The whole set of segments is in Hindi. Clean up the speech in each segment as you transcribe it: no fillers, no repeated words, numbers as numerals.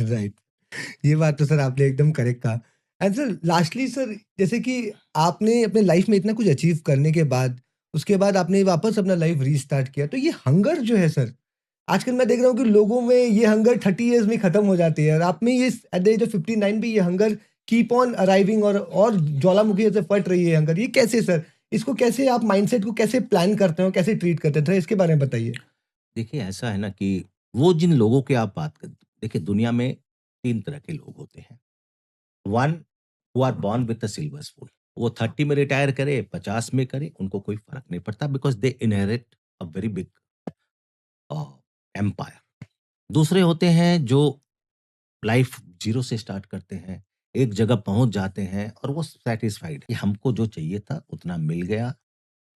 राइट। ये बात तो सर आपने एकदम करेक्ट कहा। एंड सर लास्टली सर, जैसे कि आपने अपने लाइफ में इतना कुछ अचीव करने के बाद, उसके बाद आपने वापस अपना लाइफ रीस्टार्ट किया, तो ये हंगर जो है सर, आजकल मैं देख रहा हूँ कि लोगों में ये हंगर 30 इयर्स में खत्म हो जाती है, और आप में ये एट द एज ऑफ 59 भी ये हंगर कीप ऑन अराइविंग, और ज्वालामुखी जैसे फट रही है हंगर, ये कैसे सर? इसको कैसे आप माइंडसेट को कैसे प्लान करते हो, कैसे ट्रीट करते हैं? थोड़ा इसके बारे में बताइए। देखिए, ऐसा है ना कि वो जिन लोगों की आप बात कर देखिए दुनिया में 3 तरह के लोग होते हैं। One who are born with a silver spoon. वो 30 में रिटायर करे, 50 में करे, उनको कोई फ़र्क नहीं पड़ता because they inherit a very big uh, empire. दूसरे होते हैं जो लाइफ़ ज़ीरो से स्टार्ट करते हैं, एक जगह पहुँच जाते हैं और वो सैटिस्फाइड कि हमको जो चाहिए था उतना मिल गया,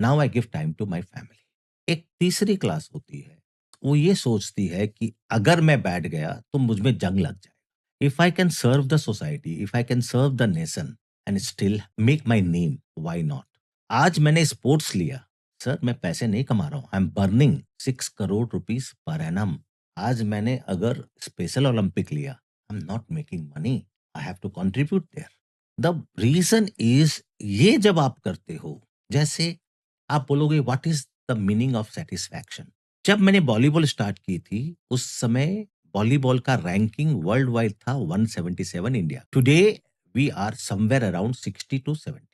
now I give time to my family. एक तीसरी क्लास होती है, वो ये सोचती है कि अगर मैं बैठ गया तो मुझ में जंग लग जाए। If I can serve the society, if I can serve the nation and still make my name, why not? आज मैंने स्पोर्ट्स लिया, सर मैं पैसे नहीं कमा रहा हूँ, I am burning 6 crore rupees per annum. आज मैंने अगर स्पेशल ओलंपिक लिया, I am not making money, I have to contribute there. The reason is, ये जब आप करते हो, जैसे आप बोलोगे what is the meaning of satisfaction? जब मैंने वॉलीबॉल स्टार्ट की थी, उस समय वॉलीबॉल का रैंकिंग वर्ल्ड वाइड था 177 India. Today we are somewhere around 60 to 70।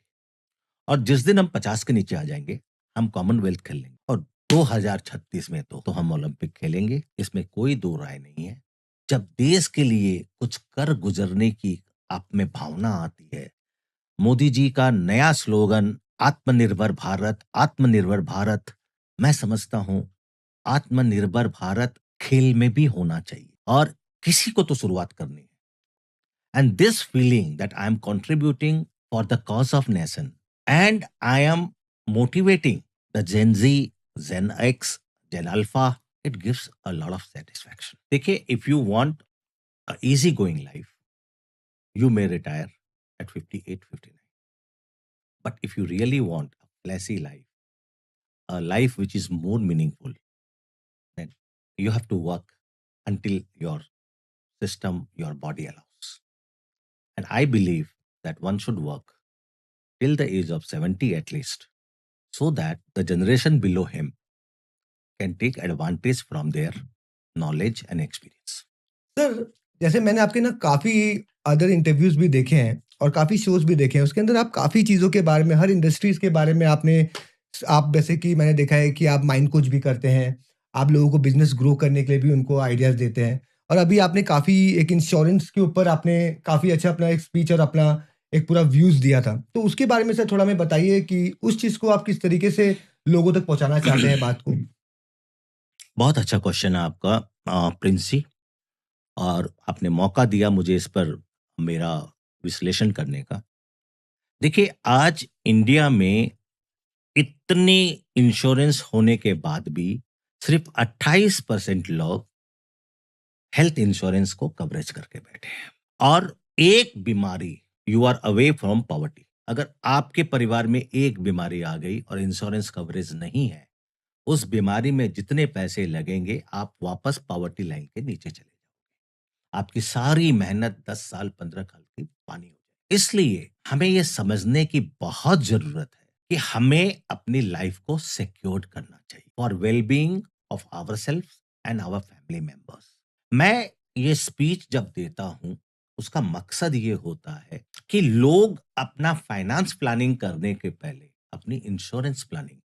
और जिस दिन हम 50 के नीचे आ जाएंगे, हम कॉमनवेल्थ खेल लेंगे और 2036 में तो हम ओलंपिक खेलेंगे, इसमें कोई दो राय नहीं है। जब देश के लिए कुछ कर गुजरने की आप में भावना आती है, मोदी जी का नया स्लोगन आत्मनिर्भर भारत, मैं समझता हूं आत्मनिर्भर भारत खेल में भी होना चाहिए और किसी को तो शुरुआत करनी है। And this feeling that I am contributing for the cause of nation and I am motivating the Gen Z, Gen X, Gen Alpha, it gives a lot of satisfaction. देखिए, if you want a easy going life, you may retire at 58, 59. But if you really want a flashy life, a life which is more meaningful, then you have to work until your system, your body allows. And I believe that one should work till the age of 70 at least, so that the generation below him can take advantage from their knowledge and experience. Sir, जैसे मैंने आपके ना काफ़ी अदर इंटरव्यूज़ भी देखे हैं और काफ़ी शोज़ भी देखे हैं, उसके अंदर आप काफ़ी चीज़ों के बारे में, हर इंडस्ट्रीज़ के बारे में आप जैसे कि मैंने देखा है कि आप माइंड कोच भी करते हैं, आप लोगों को बिज़नेस ग्रो करने के लिए भी उनको आइडियाज़ देते हैं, और अभी आपने काफ़ी एक इंश्योरेंस के ऊपर आपने काफ़ी अच्छा अपना एक स्पीच और अपना एक पूरा व्यूज़ दिया था। तो उसके बारे में सर थोड़ा हमें बताइए कि उस चीज़ को आप किस तरीके से लोगों तक पहुँचाना चाहते हैं बात को? बहुत अच्छा क्वेश्चन है आपका, प्रिंसी। और आपने मौका दिया मुझे इस पर मेरा विश्लेषण करने का। देखिए, आज इंडिया में इतनी इंश्योरेंस होने के बाद भी सिर्फ 28% लोग हेल्थ इंश्योरेंस को कवरेज करके बैठे हैं। और एक बीमारी, you are away from poverty. अगर आपके परिवार में एक बीमारी आ गई और इंश्योरेंस कवरेज नहीं है, उस बीमारी में जितने पैसे लगेंगे आप वापस पॉवर्टी लाइन के नीचे चले जाओगे। आपकी सारी मेहनत 10 साल 15 साल की पानी हो जाए। इसलिए हमें यह समझने की बहुत जरूरत है कि हमें अपनी लाइफ को सिक्योर करना चाहिए for wellbeing of our self and our family members. मैं ये स्पीच जब देता हूं, उसका मकसद ये होता है कि लोग अपना फाइनेंस प्लानिंग करने के पहले अपनी insurance planning,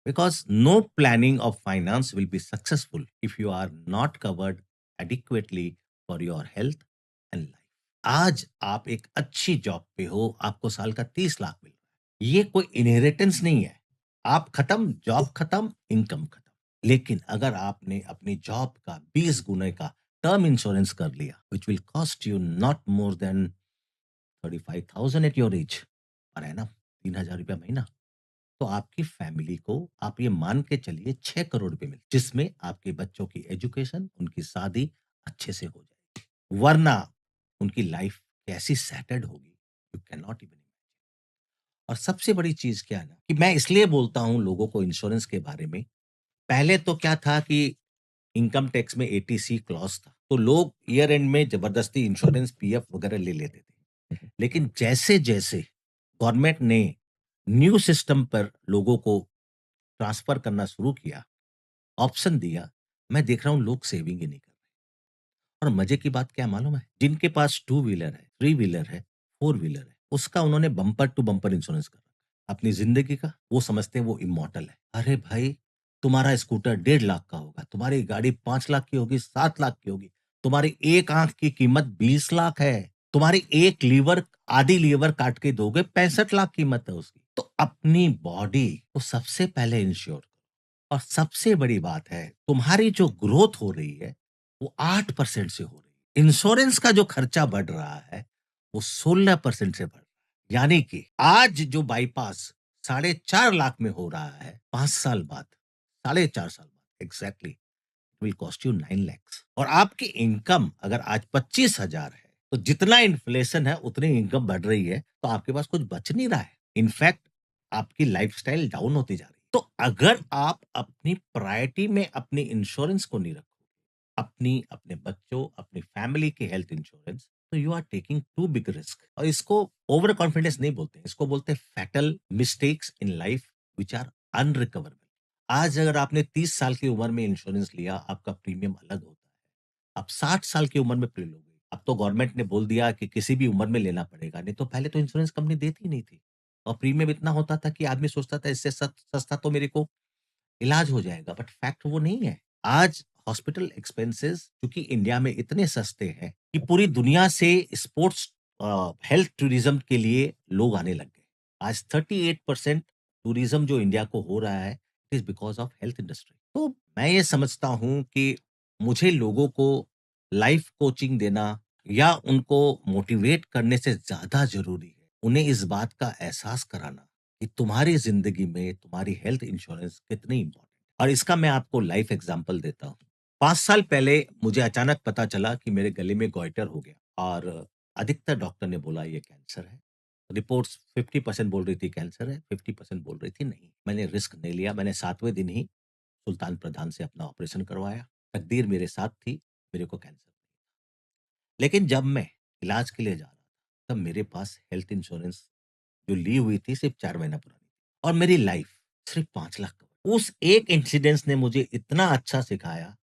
because no planning of finance will be successful if you are not covered adequately for your health and life. आज आप एक अच्छी जॉब पे हो, आपको साल का 30 लाख मिल रहा है, ये कोई इनहेरिटेंस नहीं है। आप खत्म, जॉब खत्म, इनकम खत्म। लेकिन अगर आपने अपनी जॉब का 20 गुने का टर्म इंश्योरेंस कर लिया, which will cost you not more than 35,000 at your age, पर है ना, 3,000 रुपया महीना, तो आपकी फैमिली को आप ये मान के चलिए 6 करोड़ रुपए मिले, जिसमें आपके बच्चों की एजुकेशन, उनकी शादी अच्छे से हो जाए। वरना उनकी लाइफ कैसी सेटल्ड होगी, यू कैन नॉट इवन। और सबसे बड़ी चीज क्या है ना, कि मैं इसलिए बोलता हूं लोगों को इंश्योरेंस के बारे में। पहले तो क्या था कि इनकम टैक्स में एटीसी क्लॉज था, तो लोग ईयर एंड में जबरदस्ती इंश्योरेंस, पीएफ वगैरह ले लेते थे। लेकिन जैसे-जैसे गवर्नमेंट ने न्यू सिस्टम पर लोगों को ट्रांसफर करना शुरू किया, ऑप्शन दिया, मैं देख रहा हूँ लोग सेविंग ही नहीं कर रहे। और मजे की बात क्या है मालूम है? जिनके पास टू व्हीलर है, थ्री व्हीलर है, फोर व्हीलर है, उसका उन्होंने बम्पर टू बम्पर इंश्योरेंस कर रखा है। अपनी जिंदगी का वो समझते हैं वो इमॉर्टल है। अरे भाई, तुम्हारा स्कूटर 1.5 लाख का होगा, तुम्हारी गाड़ी 5 लाख की होगी, 7 लाख की होगी, तुम्हारी एक आंख की कीमत 20 लाख है, तुम्हारी एक लीवर, आधी लीवर काट के दोगे, 65 लाख कीमत है उसकी। तो अपनी बॉडी को सबसे पहले इंश्योर करो। और सबसे बड़ी बात है, तुम्हारी जो ग्रोथ हो रही है वो 8% से हो रही है। इंश्योरेंस का जो खर्चा बढ़ रहा है वो 16% से बढ़ रहा है। यानी कि आज जो बाईपास 4.5 लाख में हो रहा है, 5 साल बाद, 4.5 साल बाद exactly will cost you 9 lakhs। और आपकी इनकम अगर आज 25,000 है, तो जितना इन्फ्लेशन है उतनी इनकम बढ़ रही है, तो आपके पास कुछ बच नहीं रहा है। इनफैक्ट आपकी लाइफस्टाइल डाउन होती जा रही है। तो अगर आप अपनी प्रायोरिटी में अपनी इंश्योरेंस को नहीं रखो, अपनी, अपने बच्चों, अपनी फैमिली की हेल्थ इंश्योरेंस, तो you are taking too big risk. और इसको ओवर कॉन्फिडेंस नहीं बोलते, इसको बोलते हैं fatal mistakes in life which are unrecoverable. आज अगर आपने 30 साल की उम्र में इंश्योरेंस लिया, आपका प्रीमियम अलग होता है। आप 60 साल की उम्र में प्री लोगे। अब तो गवर्नमेंट ने बोल दिया कि किसी भी उम्र में लेना पड़ेगा, नहीं तो पहले तो इंश्योरेंस कंपनी देती ही नहीं थी। और प्रीमियम इतना होता था कि आदमी सोचता था इससे सस्ता तो मेरे को इलाज हो जाएगा, बट फैक्ट वो नहीं है। आज हॉस्पिटल एक्सपेंसेस क्योंकि इंडिया में इतने सस्ते हैं कि पूरी दुनिया से स्पोर्ट्स हेल्थ टूरिज्म के लिए लोग आने लग गए। आज 38% टूरिज्म जो इंडिया को हो रहा है, it is because of health industry. तो मैं ये समझता हूँ कि मुझे लोगों को लाइफ कोचिंग देना या उनको मोटिवेट करने से ज्यादा जरूरी है उन्हें इस बात का एहसास कराना कि तुम्हारी जिंदगी में तुम्हारी हेल्थ इंश्योरेंस कितनी इंपॉर्टेंट है। और इसका मैं आपको लाइफ एग्जांपल देता हूँ। 5 साल पहले मुझे अचानक पता चला कि मेरे गले में गॉइटर हो गया और अधिकतर डॉक्टर ने बोला ये कैंसर है। रिपोर्ट्स 50% बोल रही थी कैंसर है, 50% बोल रही थी नहीं। मैंने रिस्क नहीं लिया, मैंने 7वें दिन ही सुल्तान प्रधान से अपना ऑपरेशन करवाया। तकदीर मेरे साथ थी, मेरे को कैंसर। लेकिन जब मैं इलाज के लिए जा रहा था, तब मेरे पास हेल्थ इंश्योरेंस जो ली हुई थी सिर्फ 4 महीना पुरानी थी और मेरी लाइफ सिर्फ 5 लाख का। उस एक इंसिडेंस ने मुझे इतना अच्छा सिखाया।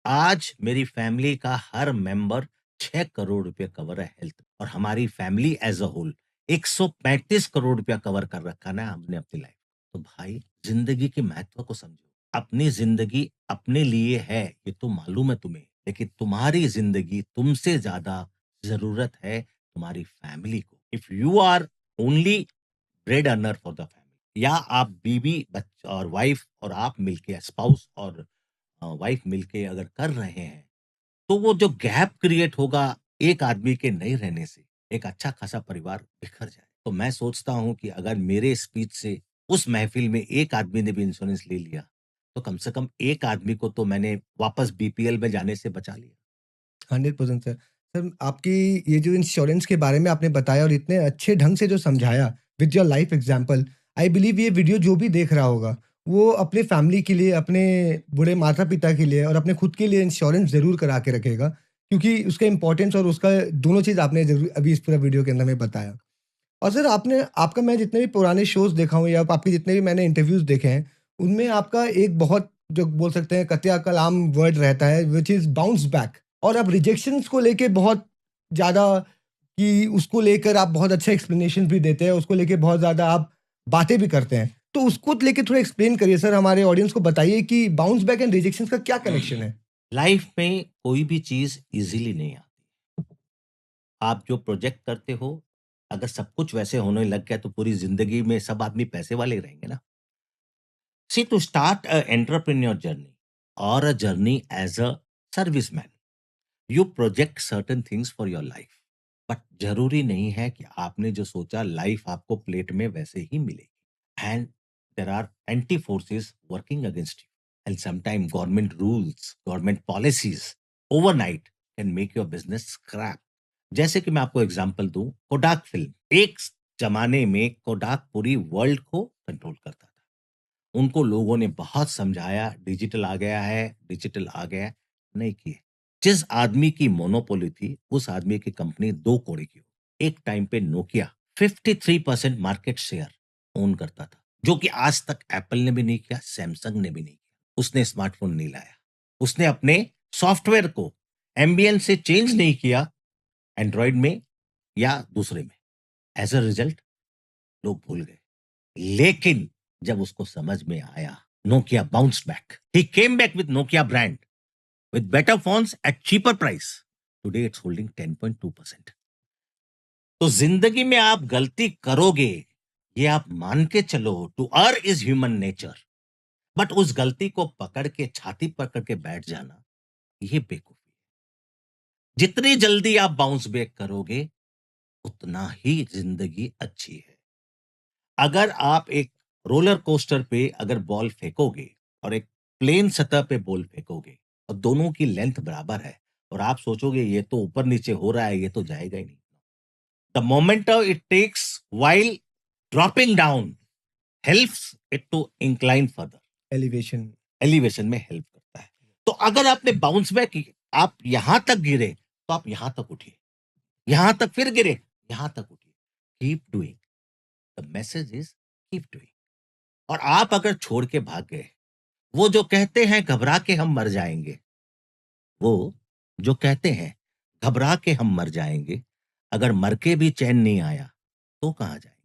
आज मेरी फैमिली का हर मेंबर 6 करोड़ रुपए कवर है हेल्थ, और हमारी family as a whole 135 crore रुपया कवर कर रखा ना हमने अपनी लाइफ। तो भाई, जिंदगी के महत्व को समझो। अपनी जिंदगी अपने लिए है ये तो मालूम है तुम्हें, लेकिन तुम्हारी जिंदगी तुमसे ज्यादा जरूरत है तुम्हारी फैमिली को। If you are only bread earner for the family, या आप बीवी बच्चा और वाइफ और आप मिलके स्पाउस और वाइफ मिलके अगर कर रहे हैं, तो वो जो गैप क्रिएट होगा एक आदमी के नहीं रहने से, एक अच्छा खासा परिवार बिखर जाए। तो मैं सोचता हूं कि अगर मेरे स्पीच से उस महफिल में एक आदमी ने भी इंश्योरेंस ले लिया, तो कम से कम एक आदमी को तो मैंने वापस बीपीएल में जाने से बचा लिया। 100% सर। सर, आपकी ये जो इंश्योरेंस के बारे में आपने बताया और इतने अच्छे ढंग से जो समझाया with your life example, I believe ये वीडियो जो भी देख रहा होगा, वो अपने फैमिली के लिए, अपने बूढ़े माता-पिता के लिए और अपने खुद के लिए इंश्योरेंस ज़रूर करा के रखेगा, क्योंकि उसका इम्पोर्टेंस और उसका दोनों चीज़ आपने ज़रूर अभी इस पूरा वीडियो के अंदर में बताया। और सर, आपने आपका मैं जितने भी पुराने शोज़ देखा हूँ या आपके जितने भी मैंने इंटरव्यूज़ देखे हैं, उनमें आपका एक बहुत जो बोल सकते हैं कतिया कलाम वर्ड रहता है व्हिच इज़ बाउंस बैक। और आप रिजेक्शंस को लेके बहुत ज़्यादा कि उसको लेकर आप बहुत अच्छा एक्सप्लेनेशन भी देते हैं, उसको लेके बहुत ज़्यादा आप बातें भी करते हैं। तो उसको लेके थोड़ा एक्सप्लेन करिए सर, हमारे ऑडियंस को बताइए कि बाउंस बैक एंड रिजेक्शंस का क्या कनेक्शन है? लाइफ में कोई भी चीज इजीली नहीं आती। आप जो प्रोजेक्ट करते हो, अगर सब कुछ वैसे होने लग गया तो पूरी जिंदगी में सब आदमी पैसे वाले ही रहेंगे ना। See, to start a entrepreneur journey और a journey as a serviceman, you project certain things for your life. But जरूरी नहीं है कि आपने जो सोचा लाइफ आपको प्लेट में वैसे ही मिलेगी। And there are anti forces working against you, and sometime government rules, government policies overnight can make your business scrap. जैसे कि मैं आपको एग्जांपल दूं, कोडाक फिल्म, एक जमाने में कोडाक पूरी वर्ल्ड को कंट्रोल करता था। उनको लोगों ने बहुत समझाया डिजिटल आ गया है, डिजिटल आ गया है, नहीं किए। जिस आदमी की मोनोपोली थी, उस आदमी की कंपनी 2 कौड़ी की हो। एक टाइम पे नोकिया 53% मार्केट शेयर ओन करता था, जो कि आज तक एप्पल ने भी नहीं किया, सैमसंग ने भी नहीं किया। उसने स्मार्टफ़ोन नहीं लाया। उसने अपने सॉफ्टवेयर को एम्बियन से चेंज नहीं किया एंड्रॉयड में या दूसरे में। एज़ अ रिज़ल्ट लोग भूल गए। लेकिन जब उसको समझ में आया, Nokia bounced back. He came back with Nokia brand, with better phones at cheaper price. Today it's holding 10.2%. तो जिंदगी में आप गलती करोगे, ये आप मान के चलो, to err is human nature. But उस गलती को पकड़ के छाती पकड़ के बैठ जाना, ये बेवकूफी है। जितनी जल्दी आप बाउंस बैक करोगे, उतना ही जिंदगी अच्छी है। अगर आप एक रोलर कोस्टर पे अगर बॉल फेंकोगे और एक प्लेन सतह पे बॉल फेंकोगे और दोनों की लेंथ बराबर है और आप सोचोगे ये तो ऊपर नीचे हो रहा है, ये तो जाएगा ही नहीं। The momentum it takes while dropping down helps it to incline further. Elevation. Elevation में हेल्प करता है। तो अगर आपने बाउंस बैक की, आप यहां तक गिरे तो आप यहां तक उठिए, यहां तक फिर गिरे, यहां तक उठिए। Keep doing. The message is keep doing. और आप अगर छोड़ के भाग गए, वो जो कहते हैं घबरा के हम मर जाएंगे, वो जो कहते हैं घबरा के हम मर जाएंगे, अगर मर के भी चैन नहीं आया तो कहां जाएंगे?